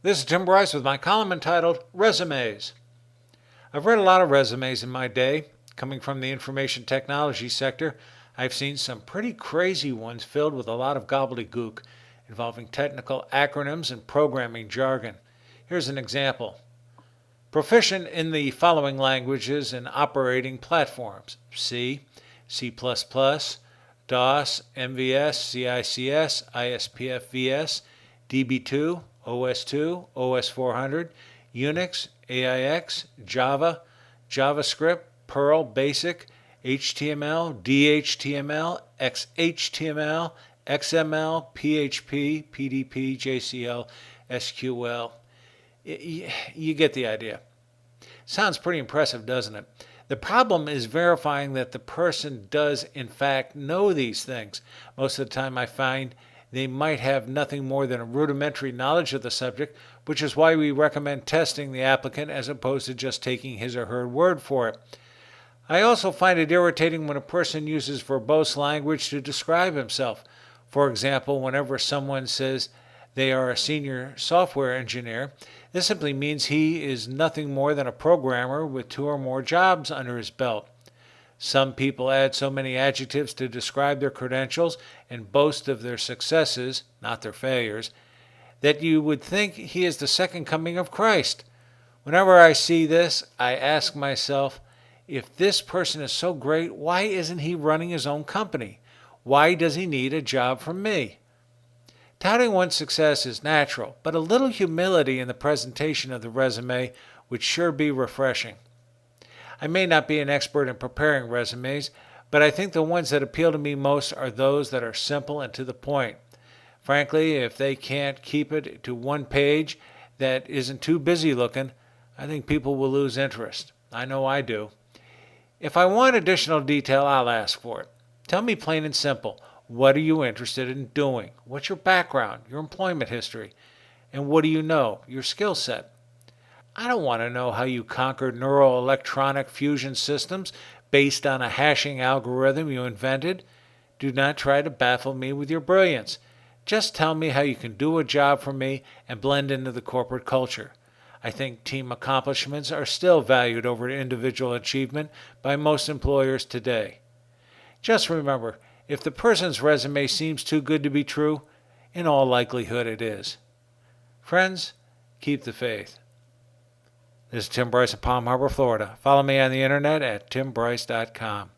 This is Tim Bryce with my column entitled Resumes. I've read a lot of resumes in my day. Coming from the information technology sector, I've seen some pretty crazy ones filled with a lot of gobbledygook involving technical acronyms and programming jargon. Here's an example. Proficient in the following languages and operating platforms: C, C++, DOS, MVS, CICS, ISPFVS, DB2, OS2, OS400, Unix, AIX, Java, JavaScript, Perl, Basic, HTML, DHTML, XHTML, XML, PHP, PDP, JCL, SQL. You get the idea. Sounds pretty impressive, doesn't it? The problem is verifying that the person does in fact know these things. Most of the time I find they might have nothing more than a rudimentary knowledge of the subject, which is why we recommend testing the applicant as opposed to just taking his or her word for it. I also find it irritating when a person uses verbose language to describe himself. For example, whenever someone says they are a senior software engineer, this simply means he is nothing more than a programmer with 2 or more jobs under his belt. Some people add so many adjectives to describe their credentials and boast of their successes, not their failures, that you would think he is the second coming of Christ. Whenever I see this, I ask myself, if this person is so great, why isn't he running his own company? Why does he need a job from me? Touting one's success is natural, but a little humility in the presentation of the resume would sure be refreshing. I may not be an expert in preparing resumes, but I think the ones that appeal to me most are those that are simple and to the point. Frankly, if they can't keep it to one page that isn't too busy looking, I think people will lose interest. I know I do. If I want additional detail, I'll ask for it. Tell me plain and simple, what are you interested in doing? What's your background, your employment history? And what do you know, your skill set? I don't want to know how you conquered neural electronic fusion systems based on a hashing algorithm you invented. Do not try to baffle me with your brilliance. Just tell me how you can do a job for me and blend into the corporate culture. I think team accomplishments are still valued over individual achievement by most employers today. Just remember, if the person's resume seems too good to be true, in all likelihood it is. Friends, keep the faith. This is Tim Bryce of Palm Harbor, Florida. Follow me on the internet at timbryce.com.